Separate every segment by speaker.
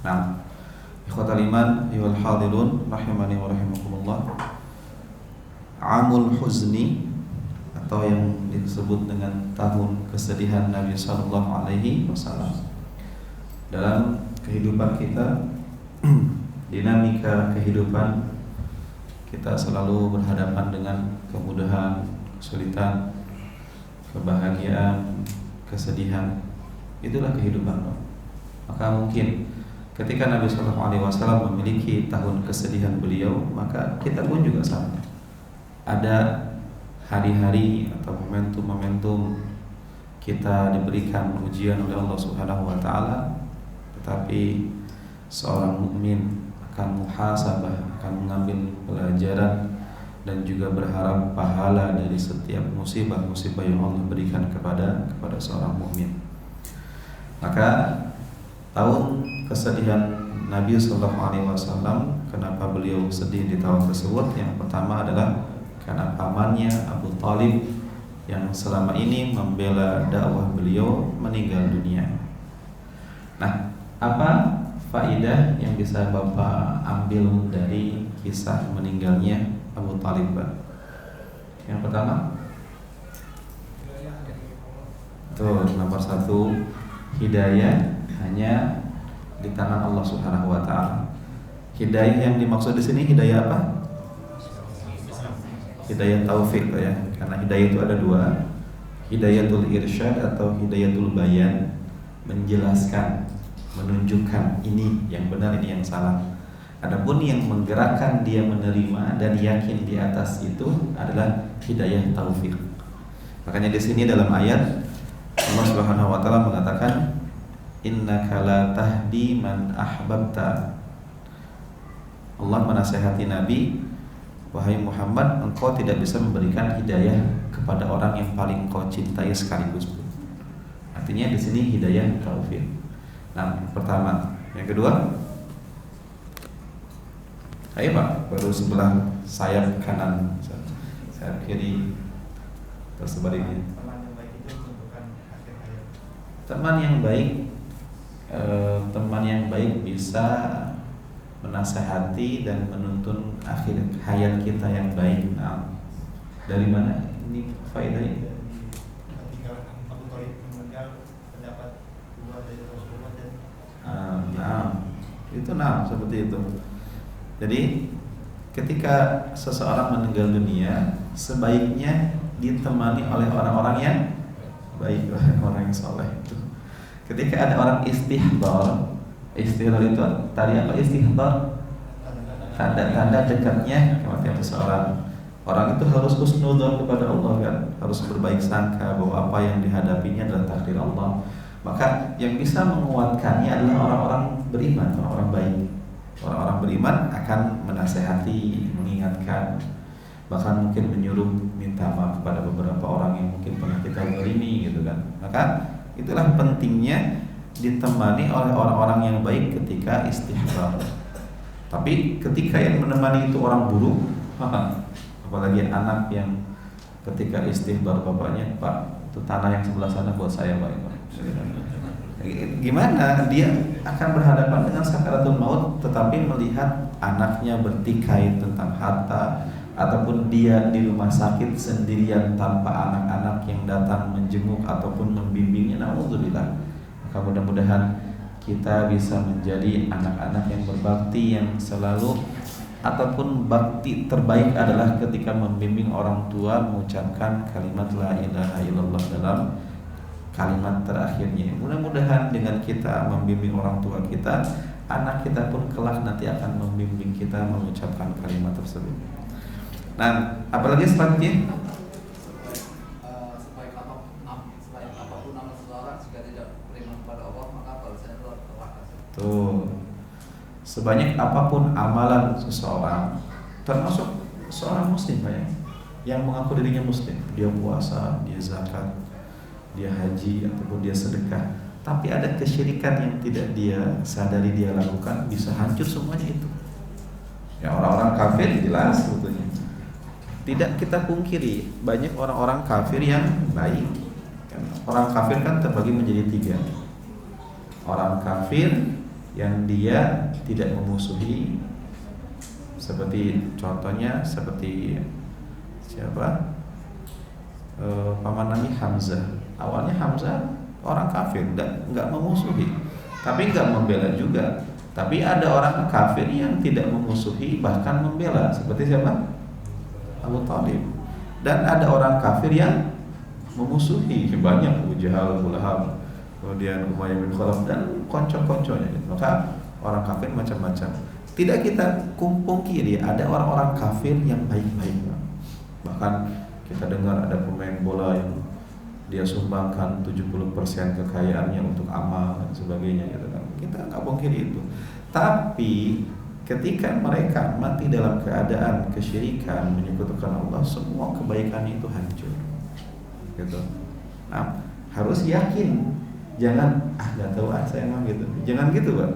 Speaker 1: Nah, ikhwatal iman, ayyuhal hadirun rahimani wa rahimakumullah. Amul huzni atau yang disebut dengan tahun kesedihan Nabi sallallahu alaihi wasallam. Dalam kehidupan kita, dinamika kehidupan kita selalu berhadapan dengan kemudahan, kesulitan, kebahagiaan, kesedihan. Itulah kehidupan. Maka mungkin ketika Nabi sallallahu alaihi wasallam memiliki tahun kesedihan beliau, maka kita pun juga sama. Ada hari-hari atau momentum-momentum kita diberikan ujian oleh Allah Subhanahu wa taala, tetapi seorang mukmin akan muhasabah, akan mengambil pelajaran dan juga berharap pahala dari setiap musibah-musibah yang Allah berikan kepada seorang mukmin. Maka tahun kesedihan Nabi sallallahu alaihi wasallam, kenapa beliau sedih di tahun tersebut? Yang pertama adalah karena pamannya Abu Thalib yang selama ini membela dakwah beliau meninggal dunia. Nah, apa faedah yang bisa Bapak ambil dari kisah meninggalnya Abu Thalib? Yang pertama, tuh nomor 1, hidayah hanya di tangan Allah Subhanahu wa taala. Hidayah yang dimaksud di sini hidayah apa? Hidayah taufik ya. Karena hidayah itu ada 2. Hidayatul irsyad atau hidayatul bayan, menjelaskan, menunjukkan ini yang benar, ini yang salah. Adapun yang menggerakkan dia menerima dan yakin di atas itu adalah hidayah taufik. Makanya di sini dalam ayat Allah Subhanahu wa taala mengatakan, innaka la tahdi man ahbabta. Allah menasihati Nabi, wahai Muhammad, engkau tidak bisa memberikan hidayah kepada orang yang paling engkau cintai sekaligus pun. Artinya di sini hidayah taufik. Nah, pertama. Yang kedua, ayo Pak, baru sebelah sayap kanan, sayap kiri tersebar ini. Teman yang baik, teman yang baik bisa menasehati dan menuntun akhir hayat kita yang baik. Nah, dari mana ini faedahnya? Itu seperti itu. Jadi ketika seseorang meninggal dunia, sebaiknya ditemani oleh orang-orang yang baik, orang yang soleh. Ketika ada orang istihdar itu tadi apa istihdar? Tanda-tanda dekatnya kematian seseorang. Orang itu harus husnudzon kepada Allah kan, harus berbaik sangka bahwa apa yang dihadapinya adalah takdir Allah. Maka yang bisa menguatkannya adalah orang-orang beriman, orang-orang baik. Orang-orang beriman akan menasehati, mengingatkan, bahkan mungkin menyuruh minta maaf kepada beberapa orang yang mungkin pernah kita zalimi gitu kan. Maka itulah pentingnya ditemani oleh orang-orang yang baik ketika istighfar. Tapi ketika yang menemani itu orang buruk, apalagi anak yang ketika istighfar bapaknya, Pak, itu tanah yang sebelah sana buat saya Pak. Gimana dia akan berhadapan dengan sakaratul maut, tetapi melihat anaknya bertikai tentang harta, ataupun dia di rumah sakit sendirian tanpa anak-anak yang datang menjenguk ataupun membimbingnya. Naudzubillah. Maka mudah-mudahan kita bisa menjadi anak-anak yang berbakti, yang selalu ataupun bakti terbaik adalah ketika membimbing orang tua mengucapkan kalimat la ilaha illallah dalam kalimat terakhirnya. Mudah-mudahan dengan kita membimbing orang tua kita, anak kita pun kelak nanti akan membimbing kita mengucapkan kalimat tersebut. Nah, apalagi selanjutnya?
Speaker 2: Selain apapun nama seseorang, jika tidak beriman kepada Allah, maka balasannya adalah neraka.
Speaker 1: Tuh, sebanyak apapun amalan seseorang, termasuk seorang muslim ya, yang mengaku dirinya muslim, dia puasa, dia zakat, dia haji ataupun dia sedekah, tapi ada kesyirikan yang tidak dia sadari dia lakukan, bisa hancur semuanya itu. Ya, orang-orang kafir jelas sebetulnya. Tidak kita pungkiri, banyak orang-orang kafir yang baik. Orang kafir kan terbagi menjadi 3. Orang kafir yang dia tidak memusuhi, seperti contohnya seperti siapa? Paman Nabi Hamzah. Awalnya Hamzah orang kafir, nggak memusuhi, tapi nggak membela juga. Tapi ada orang kafir yang tidak memusuhi, bahkan membela, seperti siapa? Abu Talib. Dan ada orang kafir yang memusuhi, banyak, Abu Jahal, Abu Lahab, kemudian Umayyah bin Khalaf dan konco-konconya. Maka orang kafir macam-macam. Tidak kita pungkiri ada orang-orang kafir yang baik-baik. Bahkan kita dengar ada pemain bola yang dia sumbangkan 70% kekayaannya untuk amal dan sebagainya gitu kan. Kita nggak pungkiri itu. Tapi ketika mereka mati dalam keadaan kesyirikan, menyekutukan Allah, semua kebaikannya itu hancur. Gitu. Nah, harus yakin. Jangan nggak tahu saya emang gitu. Jangan gitu, Pak.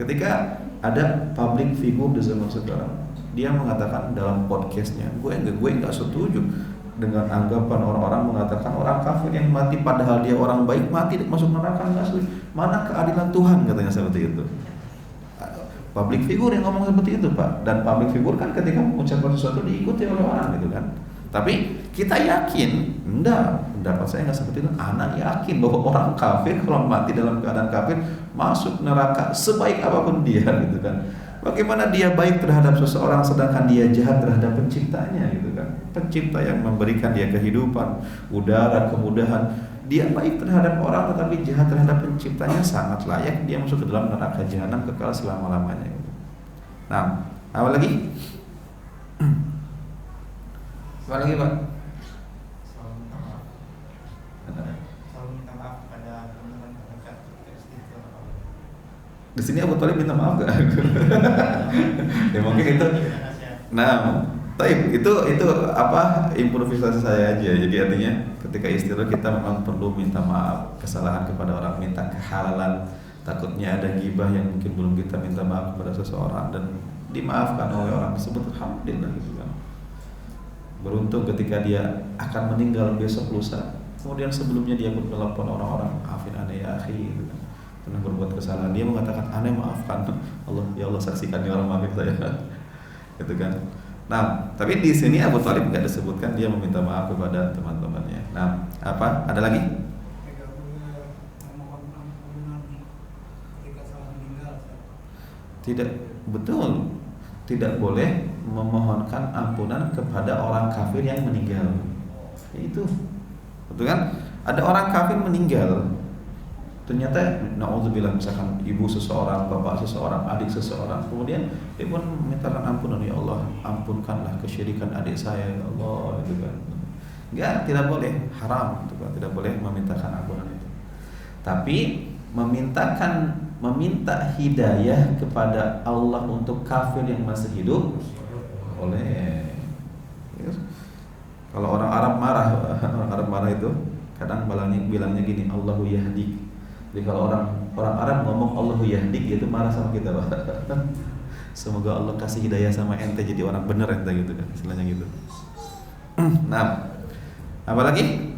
Speaker 1: Ketika ada public figure di zaman sekarang, dia mengatakan dalam podcastnya, gue nggak setuju dengan anggapan orang-orang mengatakan orang kafir yang mati padahal dia orang baik mati masuk neraka, nggak setuju. Mana keadilan Tuhan, katanya seperti itu. Public figure yang ngomong seperti itu, Pak. Dan public figure kan ketika mengucapkan sesuatu diikuti oleh orang gitu kan. Tapi kita yakin, enggak, pendapat saya nggak seperti itu. Anak yakin bahwa orang kafir kalau mati dalam keadaan kafir masuk neraka sebaik apapun dia gitu kan. Bagaimana dia baik terhadap seseorang sedangkan dia jahat terhadap penciptanya gitu kan. Pencipta yang memberikan dia kehidupan, udara, kemudahan. Dia baik terhadap orang tetapi jahat terhadap penciptanya, sangat layak dia masuk ke dalam neraka jahanam kekal selama-lamanya gitu. Nah, apa lagi? Apa lagi, Pak?
Speaker 3: Selalu minta maaf kepada teman-teman terdekat ketika
Speaker 1: Di sini Abu Thalib minta maaf gak? Ya mungkin itu. Nah, itu apa improvisasi saya aja. Jadi artinya ketika istilah kita memang perlu minta maaf kesalahan kepada orang, minta kehalalan. Takutnya ada gibah yang mungkin belum kita minta maaf kepada seseorang dan dimaafkan oleh orang tersebut, alhamdulillah gitu kan. Beruntung ketika dia akan meninggal besok lusa. Kemudian sebelumnya dia pun telepon orang-orang, maafin aneh ya akhi gitu kan. Pernah berbuat kesalahan, dia mengatakan aneh maafkan Allah, ya Allah saksikan dia orang maafin saya gitu kan. Nah, tapi di sini Abu Thalib nggak disebutkan dia meminta maaf kepada teman-temannya. Nah, apa? Ada lagi? Tidak, betul. Tidak boleh memohonkan ampunan kepada orang kafir yang meninggal. Itu, betul kan? Ada orang kafir meninggal. Ternyata naudzubillah, misalkan ibu seseorang, bapak seseorang, adik seseorang, kemudian dia pun memintakan ampunan, ya Allah ampunkanlah kesyirikan adik saya ya Allah, gitu kan. Enggak, tidak boleh, haram gitu kan, tidak boleh memintakan ampunan itu. Tapi meminta hidayah kepada Allah untuk kafir yang masih hidup boleh. Kalau orang Arab marah itu kadang bilangnya gini, Allahu yahdik. Jadi kalau orang Arab ngomong Allahu yahdik, itu marah sama kita, Pak. Semoga Allah kasih hidayah sama ente jadi orang bener ente gitu kan, istilahnya gitu. Nah, apa lagi?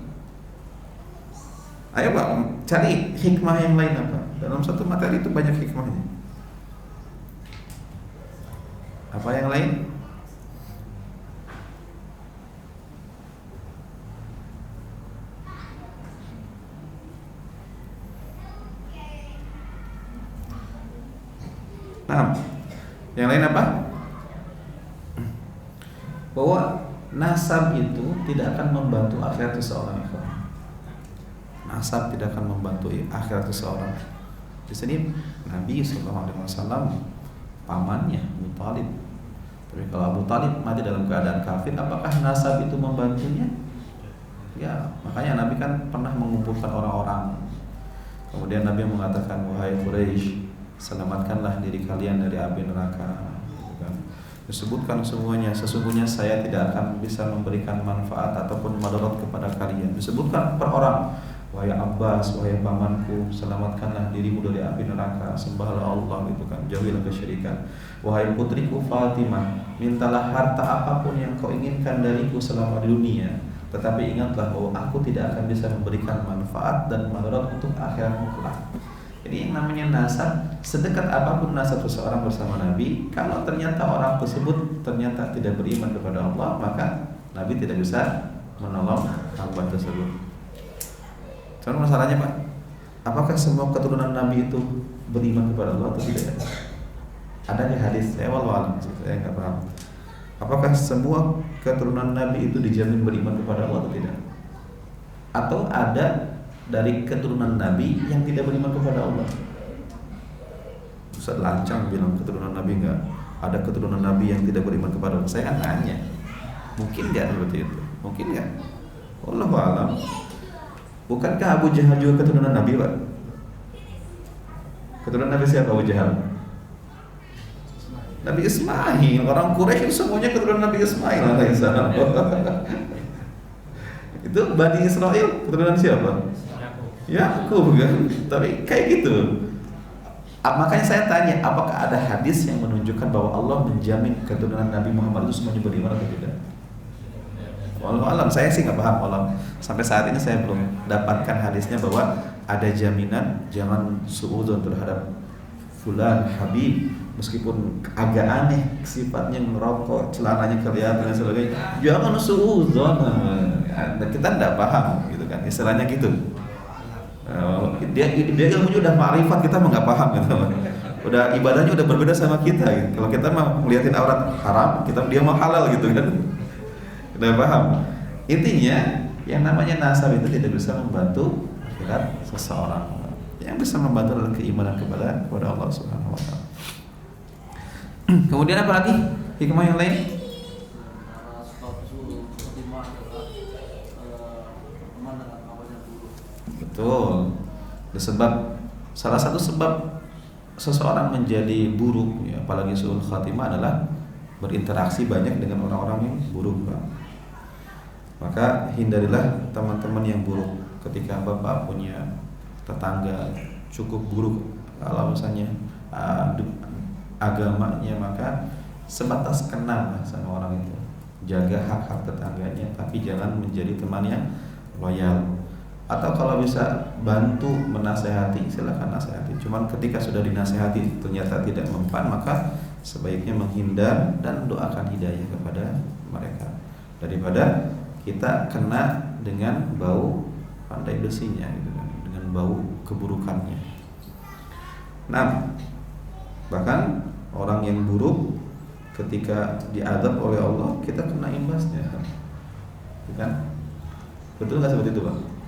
Speaker 1: Ayo Pak, cari hikmah yang lain apa? Dalam satu materi itu banyak hikmahnya. Apa yang lain? Nah, yang lain apa? Bahwa nasab itu tidak akan membantu akhirat seseorang. Nasab tidak akan membantu akhirat seseorang. Di sini Nabi SAW pamannya Abu Talib. Tapi kalau Abu Talib mati dalam keadaan kafir, apakah nasab itu membantunya? Ya, makanya Nabi kan pernah mengumpulkan orang-orang. Kemudian Nabi mengatakan, wahai Quraisy, selamatkanlah diri kalian dari api neraka. Disebutkan semuanya, sesungguhnya saya tidak akan bisa memberikan manfaat ataupun madarat kepada kalian. Disebutkan per orang, wahai Abbas, wahai pamanku, selamatkanlah dirimu dari api neraka, sembahlah Allah gitu kan, jauhilah kesyirikan. Wahai putriku Fatimah, mintalah harta apapun yang kau inginkan dariku selama di dunia, tetapi ingatlah bahwa aku tidak akan bisa memberikan manfaat dan madarat untuk akhiratmu kelak. Jadi yang namanya nasab, sedekat apapun nasab seseorang bersama Nabi, kalau ternyata orang tersebut ternyata tidak beriman kepada Allah, maka Nabi tidak bisa menolong hamba tersebut. Cuma masalahnya Pak, apakah semua keturunan Nabi itu beriman kepada Allah atau tidak? Ada di hadis, saya nggak paham. Apakah semua keturunan Nabi itu dijamin beriman kepada Allah atau tidak? Atau ada dari keturunan Nabi yang tidak beriman kepada Allah? Ustaz lancang bilang keturunan Nabi enggak. Ada keturunan Nabi yang tidak beriman kepada Allah. Saya kan tanya, mungkin enggak seperti itu? Mungkin enggak? Wallahu a'lam. Bukankah Abu Jahal juga keturunan Nabi, Pak? Keturunan Nabi siapa Abu Jahal? Nabi Ismail. Orang Quraisy semuanya keturunan Nabi Ismail alaihissalam. Itu Bani Israel keturunan siapa? Yakub kan? Tapi kayak gitu. Makanya saya tanya, apakah ada hadis yang menunjukkan bahwa Allah menjamin keturunan Nabi Muhammad itu semuanya beriman atau tidak? Wallahu alam, saya sih nggak paham Allah. Sampai saat ini saya belum dapatkan hadisnya bahwa ada jaminan jangan suudzon terhadap fulan Habib, meskipun agak aneh sifatnya, merokok, celananya kelihatan dan sebagainya. Jangan suudzon. Kita tidak paham gitu kan, istilahnya gitu. Dia ilmunya udah ma'rifat, kita mah nggak paham gitu. Udah ibadahnya udah berbeda sama kita gitu. Kalau kita mah ngeliatin aurat haram, dia mah halal gitu kan. Udah paham. Intinya yang namanya nasab itu tidak bisa membantu akhirat seseorang. Yang bisa membantu adalah keimanan kepada Allah Subhanahu wa taala. Kemudian apa lagi? Hikmah yang lain? Betul. Salah satu sebab seseorang menjadi buruk, ya, apalagi suul khatimah, adalah berinteraksi banyak dengan orang-orang yang buruk, Pak. Maka hindarilah teman-teman yang buruk. Ketika Bapak punya tetangga cukup buruk, kalau misalnya agamanya, maka sebatas kenal sama orang itu. Jaga hak-hak tetangganya, tapi jangan menjadi teman yang loyal. Atau kalau bisa bantu menasehati, silakan nasehati. Cuman ketika sudah dinasehati ternyata tidak mempan, maka sebaiknya menghindar dan doakan hidayah kepada mereka, daripada kita kena dengan bau pandai besinya gitu kan, dengan bau keburukannya. Nah, bahkan orang yang buruk ketika diazab oleh Allah, kita kena imbasnya, kan? Betul nggak seperti itu, Pak?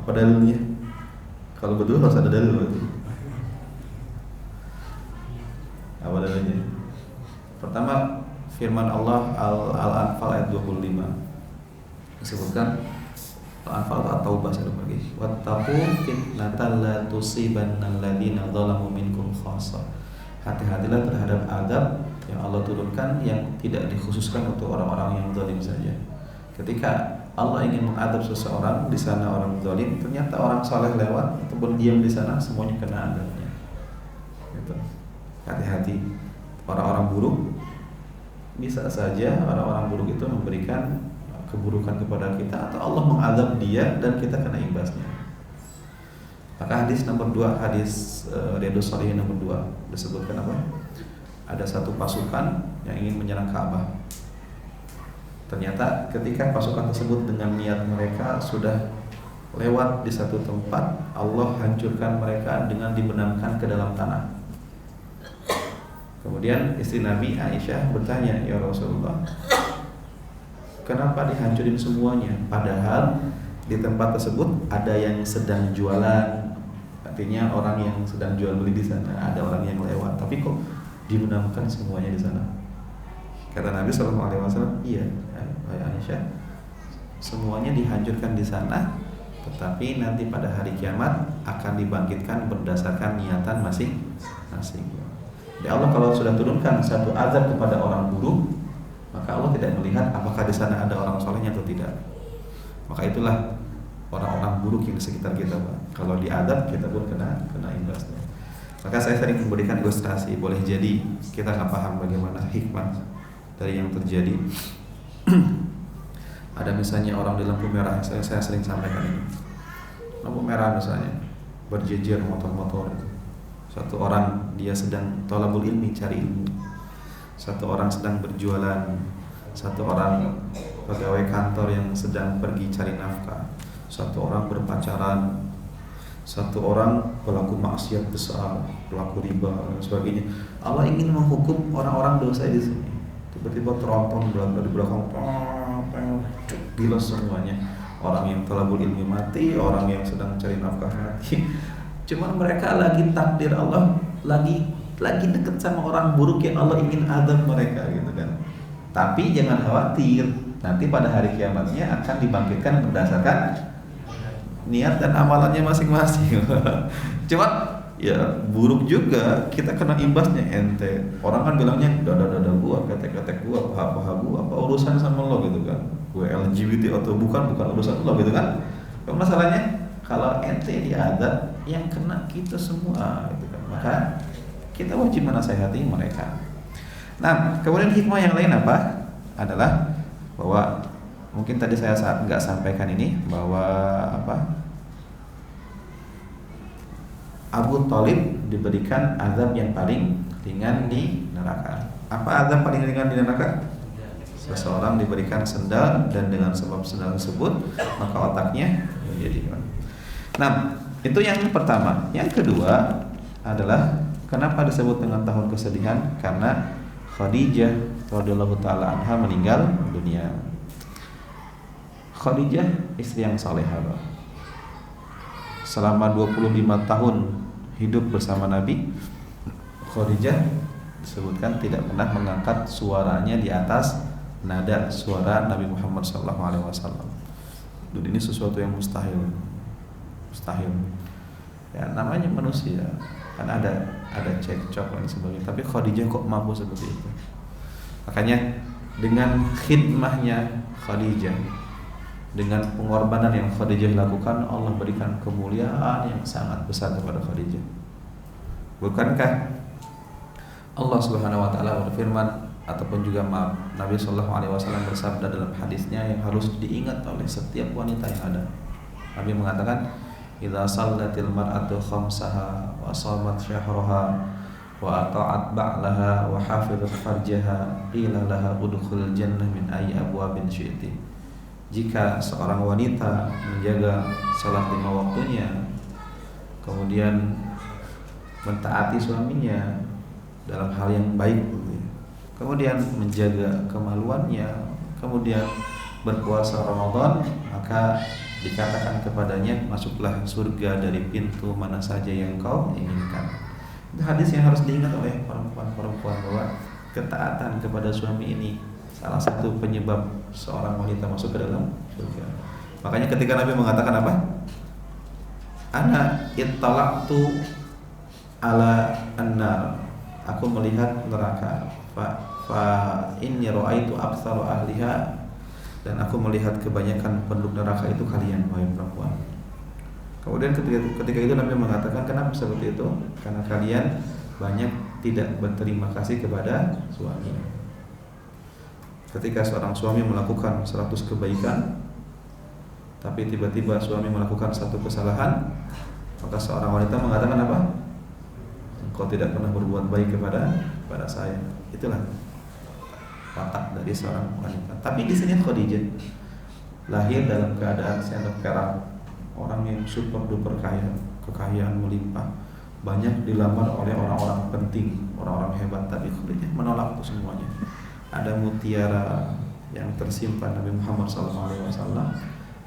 Speaker 1: Apa dalilnya? Kalau betul harus ada dalil, berarti. Apa dalilnya? Pertama, firman Allah Al-Anfal ayat 25 disebutkan, Al-Anfal atau Taubah saya lupa lagi. Wattaqu fitnatan la tusibanna alladziina dzalamu minkum khassah. Hati-hatilah terhadap azab yang Allah turunkan yang tidak dikhususkan untuk orang-orang yang zalim saja. Ketika Allah ingin mengadab seseorang, di sana orang zalim, ternyata orang saleh lewat ataupun diam di sana, semuanya kena adabnya. Gitu. Hati-hati. Orang-orang buruk, bisa saja orang-orang buruk itu memberikan keburukan kepada kita, atau Allah mengadab dia dan kita kena imbasnya. Maka hadis nomor 2, hadis Riyadhus Shalihin nomor 2 disebutkan apa? Ada satu pasukan yang ingin menyerang Ka'bah. Ternyata ketika pasukan tersebut dengan niat mereka sudah lewat di satu tempat, Allah hancurkan mereka dengan dibenamkan ke dalam tanah. Kemudian istri Nabi Aisyah bertanya, "Ya Rasulullah, kenapa dihancurin semuanya? Padahal di tempat tersebut ada yang sedang jualan, artinya orang yang sedang jual beli di sana, ada orang yang lewat, tapi kok dibenamkan semuanya di sana?" Kata Nabi SAW, "Iya, Aisyah, semuanya dihancurkan di sana, tetapi nanti pada hari kiamat akan dibangkitkan berdasarkan niatan masing-masing." Jadi Allah kalau sudah turunkan satu azab kepada orang buruk, maka Allah tidak melihat apakah di sana ada orang solehnya atau tidak. Maka itulah orang-orang buruk yang di sekitar kita, Pak. Kalau diadab, kita pun kena imbasnya. Maka saya sering memberikan ilustrasi, boleh jadi kita nggak paham bagaimana hikmah dari yang terjadi. Ada misalnya orang di lampu merah, saya sering sampaikan ini. Lampu merah misalnya, berjejer motor-motor itu. Satu orang dia sedang thalabul ilmi, cari ilmu. Satu orang sedang berjualan. Satu orang pegawai kantor yang sedang pergi cari nafkah. Satu orang berpacaran. Satu orang pelaku maksiat besar, pelaku riba dan sebagainya. Allah ingin menghukum orang-orang dosa di sini. Tiba-tiba teronton di belakang, gilas semuanya. Orang yang thalabul ilmi mati, orang yang sedang cari nafkah mati. Cuman mereka lagi takdir Allah, lagi deket sama orang buruk yang Allah ingin azab mereka gitu kan. Tapi jangan khawatir, nanti pada hari kiamatnya akan dibangkitkan berdasarkan niat dan amalannya masing-masing. Cuman ya buruk juga, kita kena imbasnya ente. Orang kan bilangnya dada gua, ketek gua, paha gua, apa urusan sama lo gitu kan. Gue LGBT atau bukan urusan lo gitu kan. Kalau masalahnya kalau ente diazab, yang kena kita semua gitu kan. Maka kita wajib menasihati mereka. Nah, kemudian hikmah yang lain apa? Adalah bahwa mungkin tadi saya nggak sampaikan ini, bahwa Abu Thalib diberikan azab yang paling ringan di neraka. Apa azab paling ringan di neraka? Seseorang diberikan sendal dan dengan sebab sendal tersebut maka otaknya menjadi hilang. Nah, itu yang pertama. Yang kedua adalah kenapa disebut dengan tahun kesedihan? Karena Khadijah radhiyallahu taala anha meninggal dunia. Khadijah istri yang salehah. Selama 25 tahun hidup bersama Nabi, Khadijah disebutkan tidak pernah mengangkat suaranya di atas nada suara Nabi Muhammad SAW. Dan ini sesuatu yang mustahil. Ya, namanya manusia kan ada cekcok dan sebagainya. Tapi Khadijah kok mampu seperti itu. Makanya dengan khidmahnya Khadijah, dengan pengorbanan yang Khadijah lakukan, Allah berikan kemuliaan yang sangat besar kepada Khadijah. Bukankah Allah Subhanahu wa taala berfirman, ataupun juga Nabi sallallahu alaihi wasallam bersabda dalam hadisnya yang harus diingat oleh setiap wanita yang ada. Nabi mengatakan, "Idza sallatil mar'atu khamsaha wa shamat syahraha wa ata'at ba'laha wa hafizat farjaha qila laha udkhulil jannah min ayyi abwabin syi'ti." Jika seorang wanita menjaga salat 5 waktunya, kemudian mentaati suaminya dalam hal yang baik, kemudian menjaga kemaluannya, kemudian berpuasa Ramadan, maka dikatakan kepadanya, masuklah surga dari pintu mana saja yang kau inginkan. Itu hadis yang harus diingat oleh perempuan-perempuan, bahwa ketaatan kepada suami ini salah satu penyebab seorang wanita masuk ke dalam surga. Makanya ketika Nabi mengatakan apa? Ana ittala'tu ala an-nar. Aku melihat neraka. Fa inni ra'aitu aktsaru ahliha, dan aku melihat kebanyakan penduduk neraka itu kalian, wahai perempuan. Kemudian ketika itu Nabi mengatakan, kenapa seperti itu? Karena kalian banyak tidak berterima kasih kepada suami. Ketika seorang suami melakukan 100 kebaikan, tapi tiba-tiba suami melakukan 1 kesalahan, maka seorang wanita mengatakan apa? Engkau tidak pernah berbuat baik kepada saya. Itulah watak dari seorang wanita. Tapi di sini Khadijah lahir dalam keadaan sendok perak, orang yang super duper kaya, kekayaan melimpah, banyak dilamar oleh orang-orang penting, orang-orang hebat. Tapi Khadijah menolak itu semuanya. Ada mutiara yang tersimpan Nabi Muhammad SAW,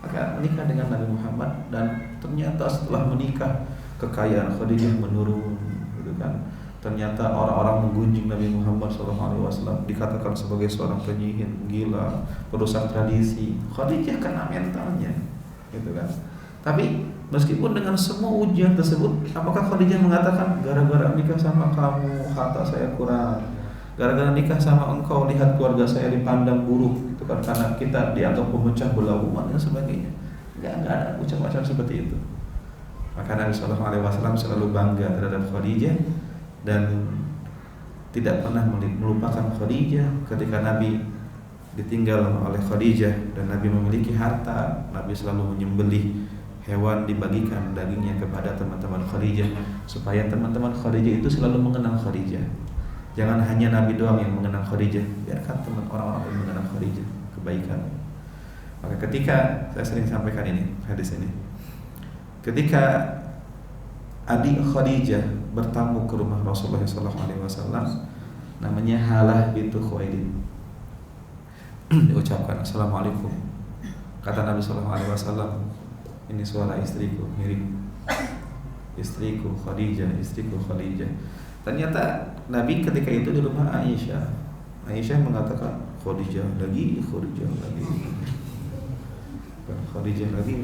Speaker 1: maka menikah dengan Nabi Muhammad, dan ternyata setelah menikah kekayaan Khadijah menurun, gitu kan. Ternyata orang-orang menggunjing Nabi Muhammad SAW, dikatakan sebagai seorang penyihir, gila, perusak tradisi. Khadijah kena mentalnya, gitu kan. Tapi meskipun dengan semua ujian tersebut, apakah Khadijah mengatakan gara-gara nikah sama kamu harta saya kurang, gara-gara nikah sama engkau lihat keluarga saya dipandang buruk, gitu kan, karena kita dianggap pemecah belah umat dan sebagainya? Enggak ada ucapan seperti itu. Maka Nabi SAW selalu bangga terhadap Khadijah dan tidak pernah melupakan Khadijah. Ketika Nabi ditinggal oleh Khadijah dan Nabi memiliki harta, Nabi selalu menyembelih hewan dibagikan dagingnya kepada teman-teman Khadijah supaya teman-teman Khadijah itu selalu mengenang Khadijah. Jangan hanya Nabi doang yang mengenang Khadijah, biarkan teman orang-orang yang mengenang Khadijah kebaikan. Maka ketika saya sering sampaikan ini hadis ini, ketika adik Khadijah bertamu ke rumah Rasulullah SAW, namanya Halah bintu Khuwailid, diucapkan Assalamualaikum. Kata Nabi SAW, ini suara istriku, mirip istriku Khadijah, istriku Khadijah. Ternyata Nabi ketika itu di rumah Aisyah. Aisyah mengatakan Khadijah lagi, Khadijah lagi, Khadijah lagi.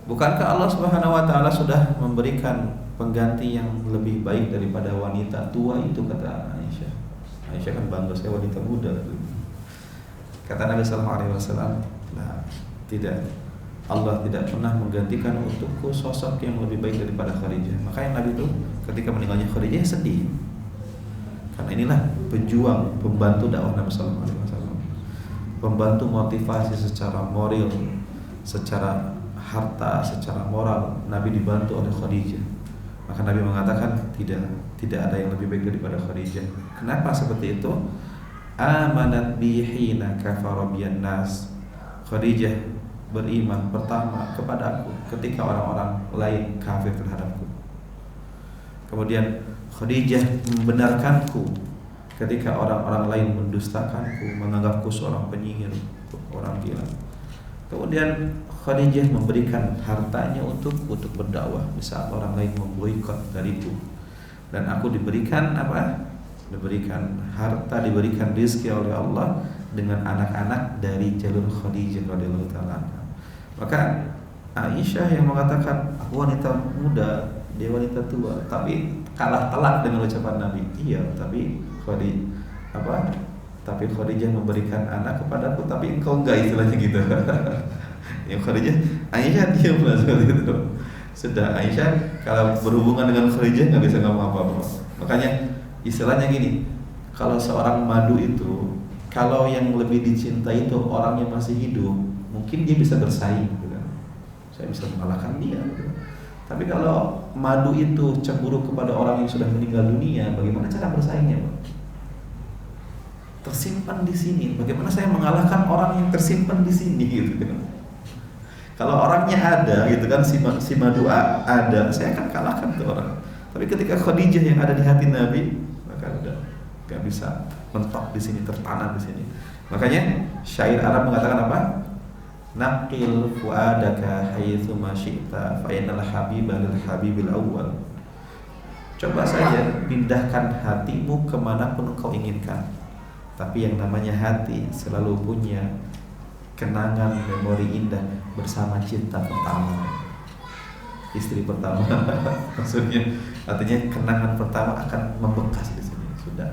Speaker 1: Bukankah Allah Subhanahu wa taala sudah memberikan pengganti yang lebih baik daripada wanita tua itu, kata Aisyah. Aisyah kan bangga, saya wanita muda. Kata Nabi sallallahu alaihi wasallam, nah, tidak. Allah tidak pernah menggantikan untukku sosok yang lebih baik daripada Khadijah. Makanya Nabi itu ketika meninggalnya Khadijah sedih. Karena inilah pejuang, pembantu dakwah Nabi sallallahu alaihi wasallam. Pembantu motivasi secara moral, secara harta, secara moral, Nabi dibantu oleh Khadijah. Maka Nabi mengatakan tidak ada yang lebih baik daripada Khadijah. Kenapa seperti itu? Amanat bi hina kafara biyan nas. Khadijah beriman pertama kepadaku ketika orang-orang lain kafir terhadapku. Kemudian Khadijah membenarkanku ketika orang-orang lain mendustakanku, menganggapku seorang penyihir, orang gila. Kemudian Khadijah memberikan hartanya untuk berdakwah di saat orang lain memboikot dariku. Dan aku diberikan apa? Diberikan harta, diberikan rezeki oleh Allah dengan anak-anak dari jalur Khadijah radhiyallahu taala. Maka Aisyah yang mengatakan aku wanita muda, dia wanita tua, tapi kalah telak dengan ucapan Nabi. Iya, tapi Khadijah memberikan anak kepadaku, tapi engkau enggak, istilahnya gitu. Ya Khadijah, Aisyah diam lah seperti itu. Sudah, Aisyah kalau berhubungan dengan Khadijah nggak bisa ngomong apa-apa. Makanya istilahnya gini, kalau seorang madu itu, kalau yang lebih dicintai itu orang yang masih hidup, mungkin dia bisa bersaing, gitu kan. Saya bisa mengalahkan dia, gitu. Tapi kalau madu itu cemburu kepada orang yang sudah meninggal dunia, bagaimana cara bersaingnya, Pak? Tersimpan di sini. Bagaimana saya mengalahkan orang yang tersimpan di sini, gitu kan? Kalau orangnya ada, gitu kan, si madu ada, saya akan kalahkan tuh orang. Tapi ketika Khadijah yang ada di hati Nabi, maka udah gak bisa mentok di sini, tertanam di sini. Makanya syair Arab mengatakan apa? Naqil fuadaka haitsu ma syi'ta fa innal habiba lil habibil awwal. Coba saja pindahkan hatimu kemanapun engkau inginkan. Tapi yang namanya hati selalu punya kenangan, memori indah bersama cinta pertama, istri pertama. Maksudnya artinya kenangan pertama akan membekas di sini. Sudah.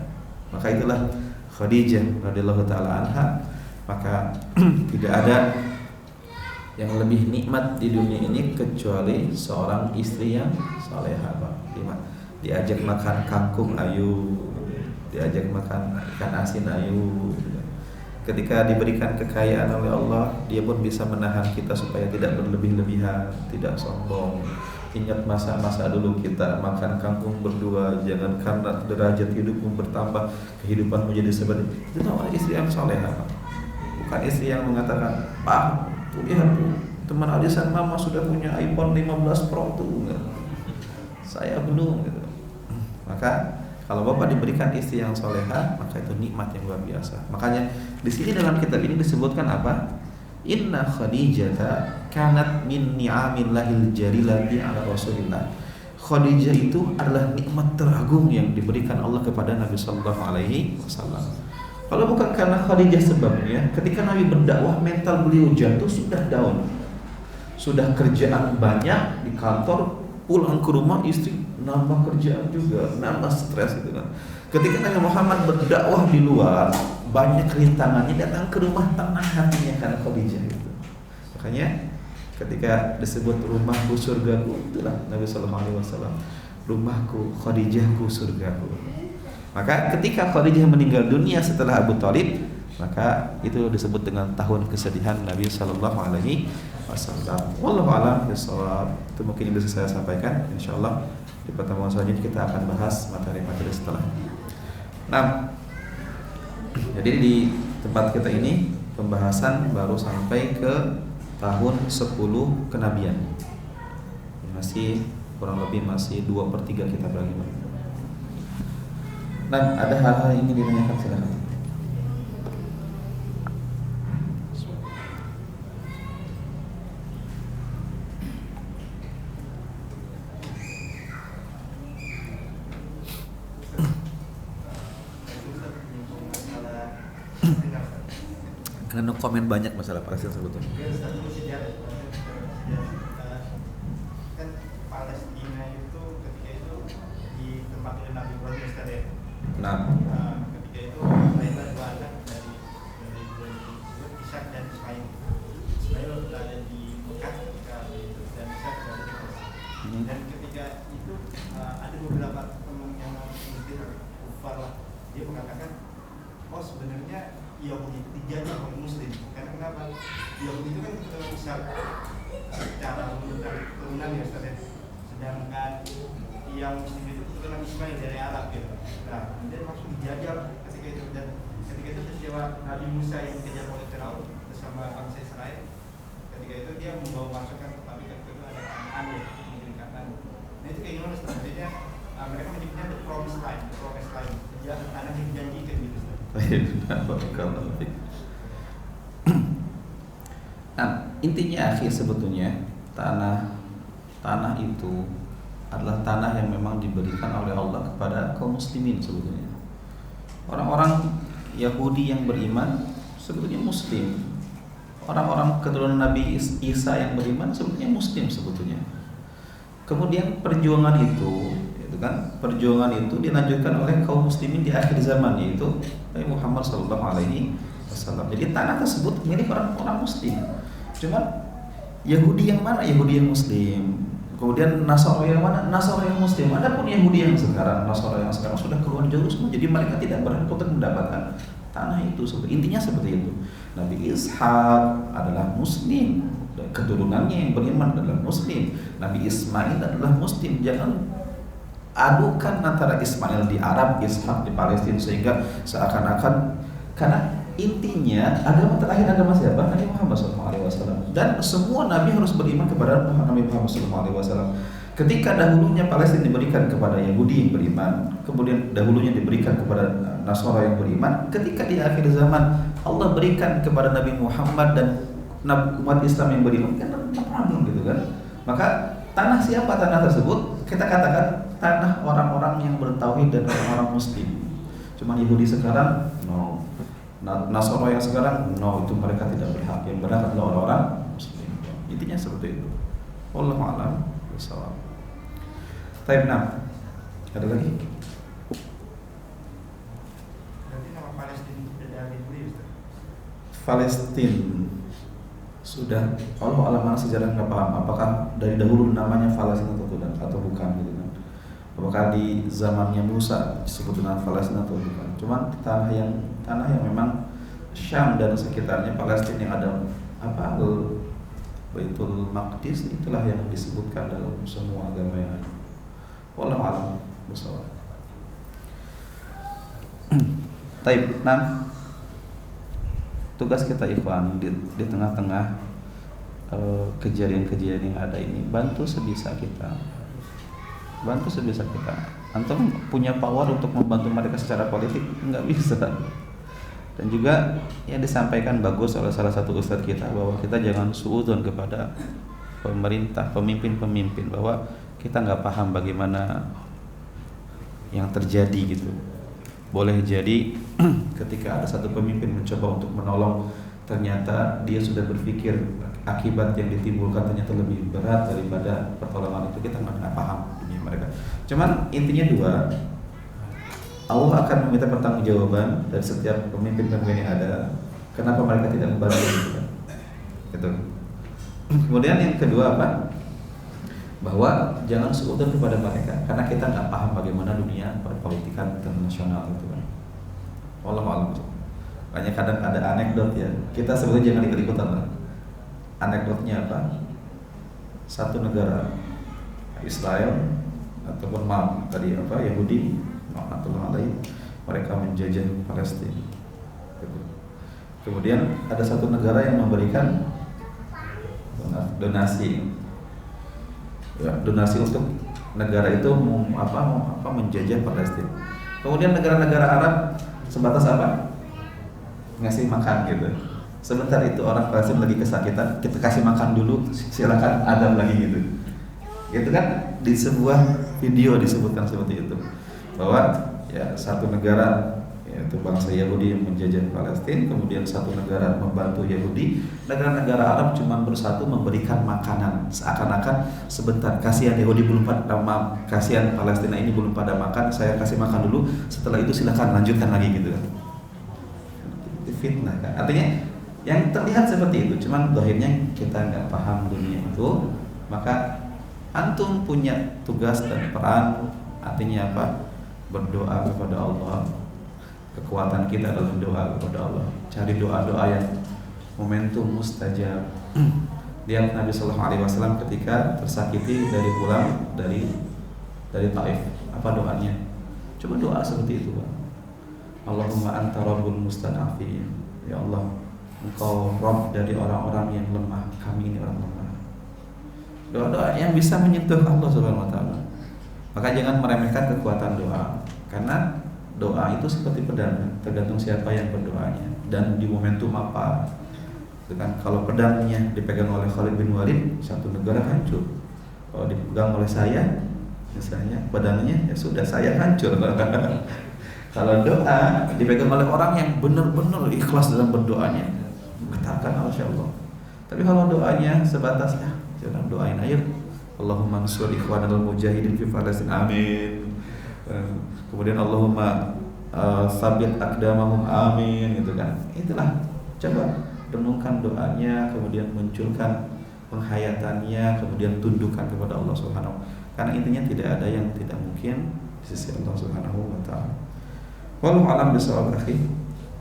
Speaker 1: Maka itulah Khadijah radhiyallahu taala anha. Maka tidak ada yang lebih nikmat di dunia ini kecuali seorang istri yang salehah, Pak. Diajak makan kangkung, ayo. Diajak makan ikan asin, ayo. Ketika diberikan kekayaan oleh Allah, dia pun bisa menahan kita supaya tidak berlebih-lebihan, tidak sombong. Ingat masa-masa dulu kita makan kangkung berdua, jangan karena derajat hidupmu bertambah, kehidupanmu jadi seperti itu. Namanya istri yang salehah, bukan istri yang mengatakan, Pak, lihat teman arisan mama sudah punya iPhone 15 Pro tuh, saya belum, gitu. Maka kalau Bapak diberikan istri yang solehah, maka itu nikmat yang luar biasa. Makanya di sini dalam kitab ini disebutkan apa? Inna Khadijata kanat min ni'amillahil jarilati ala Rasulillah. Khadijah itu adalah nikmat teragung yang diberikan Allah kepada Nabi sallallahu alaihi wasallam. Kalau bukan karena Khadijah sebabnya, ketika Nabi berdakwah mental beliau jatuh, sudah down. Sudah kerjaan banyak di kantor, pulang ke rumah istri nambah kerjaan juga, nambah stres gitu kan. Ketika Nabi Muhammad berdakwah di luar, banyak rintangannya, datang ke rumah tenang hatinya karena Khadijah itu. Makanya ketika disebut rumahku surgaku, itulah Nabi sallallahu alaihi wasallam. Rumahku, Khadijahku, surgaku. Maka ketika Khadijah meninggal dunia setelah Abu Thalib, maka itu disebut dengan tahun kesedihan Nabi sallallahu alaihi wasallam. Wallahu a'lam bishawab. Itu mungkin yang bisa saya sampaikan. Insyaallah di pertemuan selanjutnya kita akan bahas materi-materi setelahnya. Nah, jadi di tempat kita ini pembahasan baru sampai ke tahun 10 kenabian. Masih kurang lebih masih 2/3 kitab lagi. Nah, ada hal-hal yang ingin ditanyakan, silakan. Karena komen banyak masalah Palestina sebetulnya.
Speaker 3: Kan Palestina itu ketika itu ditempati oleh Nabi Ibrahim Ustaz ya.
Speaker 1: Nah,
Speaker 3: Ketika itu lahirlah dua anak dari Ishak dan Ismail. Ismail berada di Mekah ketika itu dan Ishak berada di Mesir. Dan ketika itu ada beberapa teman yang mungkin kufar lah, dia mengatakan, oh sebenarnya Yahudi itu dijajah oleh Muslim. Karena kenapa? Yahudi itu kan secara turunan ya Ustaz ya. Sedangkan yang Muslim itu keturunan Ismail dari Arab gitu. Nah, dia langsung dijajah ketika itu, dan ketika itu peristiwa Nabi Musa yang dikejar oleh Firaun bersama bangsa Israel. Ketika itu dia membawa pasukan, tapi ketika itu ada Kanaan ya, negeri Kanaan. Nah itu kayak gimana Ustaz? Maksudnya mereka menyebutnya the promised land, tanah yang dijanjikan gitu Ustaz.
Speaker 1: Nah, intinya akhir sebetulnya tanah itu adalah tanah yang memang diberikan oleh Allah kepada kaum muslimin sebetulnya. Orang-orang Yahudi yang beriman sebetulnya muslim. Orang-orang keturunan Nabi Isa yang beriman sebetulnya muslim sebetulnya. Kemudian perjuangan itu dilanjutkan oleh kaum muslimin di akhir zaman, yaitu Nabi Muhammad SAW. Jadi tanah tersebut milik orang-orang muslim. Cuma Yahudi yang mana? Yahudi yang muslim. Kemudian Nasara yang mana? Nasara yang muslim. Adapun Yahudi yang sekarang, Nasara yang sekarang sudah keluar jauh semua. Jadi mereka tidak berhak untuk mendapatkan tanah itu. Intinya seperti itu. Nabi Ishak adalah muslim, keturunannya yang beriman adalah muslim. Nabi Ismail adalah muslim. Jangan adukan antara Ismail di Arab, Ishak di Palestina, sehingga seakan-akan, karena intinya agama terakhir agama siapa? Nabi Muhammad SAW. Dan semua nabi harus beriman kepada Nabi Muhammad SAW. Ketika dahulunya Palestina diberikan kepada Yahudi yang beriman, kemudian dahulunya diberikan kepada Nasara yang beriman, ketika di akhir zaman Allah berikan kepada Nabi Muhammad dan umat Islam yang beriman, kan problem gitu kan. Maka tanah siapa tanah tersebut? Kita katakan tanah orang-orang yang bertauhid dan orang-orang muslim. Cuma Yahudi sekarang no, Nasara yang sekarang no, itu mereka tidak berhak. Yang berhak adalah orang-orang muslim. Intinya seperti itu. Wallahu a'lam bishawab. Taib 6. Ada lagi?
Speaker 3: Berarti nama Palestina itu sudah dari dulu ya Ustaz?
Speaker 1: Palestina sudah, Allah alam mana sejarah nggak paham. Apakah dari dahulu namanya Palestina atau bukan gitu kan? Apakah di zamannya Musa disebut dengan Palestina atau bukan? Cuman tanah yang memang Syam dan sekitarnya Palestina yang ada Baitul Maqdis, itulah yang disebutkan dalam semua agama yang ada. Wallahu a'lam bishawab. Taib 6. Tugas kita ikhwan di tengah-tengah kejadian-kejadian yang ada ini, bantu sebisa kita. Antum punya power untuk membantu mereka secara politik nggak bisa. Dan juga yang disampaikan bagus oleh salah satu ustadz kita, bahwa kita jangan suudzon kepada pemerintah, pemimpin-pemimpin, bahwa kita nggak paham bagaimana yang terjadi gitu. Boleh jadi ketika ada satu pemimpin mencoba untuk menolong, ternyata dia sudah berpikir akibat yang ditimbulkan ternyata lebih berat daripada pertolongan itu. Kita nggak paham dunia mereka. Cuman intinya dua, Allah akan meminta pertanggungjawaban dari setiap pemimpin-pemimpin yang ada. Kenapa mereka tidak membantu gitu. Kemudian yang kedua apa? Bahwa jangan seudon kepada mereka, karena kita nggak paham bagaimana dunia perpolitikan internasional itu kan. Wallahu a'lam. Makanya kadang ada anekdot ya, kita sebetulnya jangan ikut-ikutan lah. anekdotnya apa? Satu negara Israel ataupun tadi apa Yahudi, mereka menjajah Palestina. Kemudian ada satu negara yang memberikan donasi, ya, donasi untuk negara itu menjajah Palestina. Kemudian negara-negara Arab sebatas apa? Ngasih makan gitu. Sebentar itu orang Palestina lagi kesakitan, kita kasih makan dulu, silakan adab lagi gitu. Gitu kan di sebuah video disebutkan seperti itu bahwa ya satu negara yaitu bangsa Yahudi yang menjajah Palestina, kemudian satu negara membantu Yahudi, negara-negara Arab cuma bersatu memberikan makanan, seakan-akan sebentar, kasihan Yahudi belum pada kasihan Palestina ini belum pada makan, saya kasih makan dulu, setelah itu silakan lanjutkan lagi gitu kan. Fitnah kan, artinya yang terlihat seperti itu, cuman zahirnya kita nggak paham dunia itu, maka antum punya tugas dan peran, artinya apa? Berdoa kepada Allah. Kekuatan kita adalah doa kepada Allah. Cari doa-doa yang momentum mustajab. Lihat Nabi Sallallahu Alaihi Wasallam ketika tersakiti dari pulang dari Taif, apa doanya? Coba doa seperti itu, Pak. Allahumma anta rabbul mustad'afin. Ya Allah, Engkau Rabb dari orang-orang yang lemah. Kami ini orang lemah. Doa-doa yang bisa menyentuh Allah Subhanahu Wa Taala. Maka jangan meremehkan kekuatan doa, karena doa itu seperti pedang, tergantung siapa yang berdoanya dan di momentum apa. Dengan kalau pedangnya dipegang oleh Khalid bin Walid, satu negara hancur. Kalau dipegang oleh saya, misalnya pedangnya, ya sudah saya hancur. Kalau doa dipegang oleh orang yang benar-benar ikhlas dalam berdoanya, katakan Allah. Tapi kalau doanya sebatas jangan doain aja, Allahumma ansur ikhwanal mujahidin fi Palestina, amin. Kemudian Allahumma sabit aqdamahum, amin, gitu kan. Itulah, coba renungkan doanya, kemudian munculkan penghayatannya, kemudian tundukkan kepada Allah Subhanahu. Karena intinya tidak ada yang tidak mungkin di sisi Allah Subhanahu wa taala. Wallahu a'lam bishawab, akhi.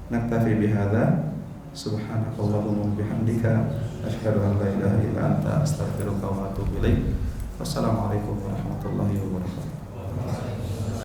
Speaker 1: Naktafi bihadza. Subhanakallahumma bihamdika asyhadu an la ilaha illa anta astaghfiruka wa atubu ilaik. Wassalamualaikum warahmatullahi wabarakatuh.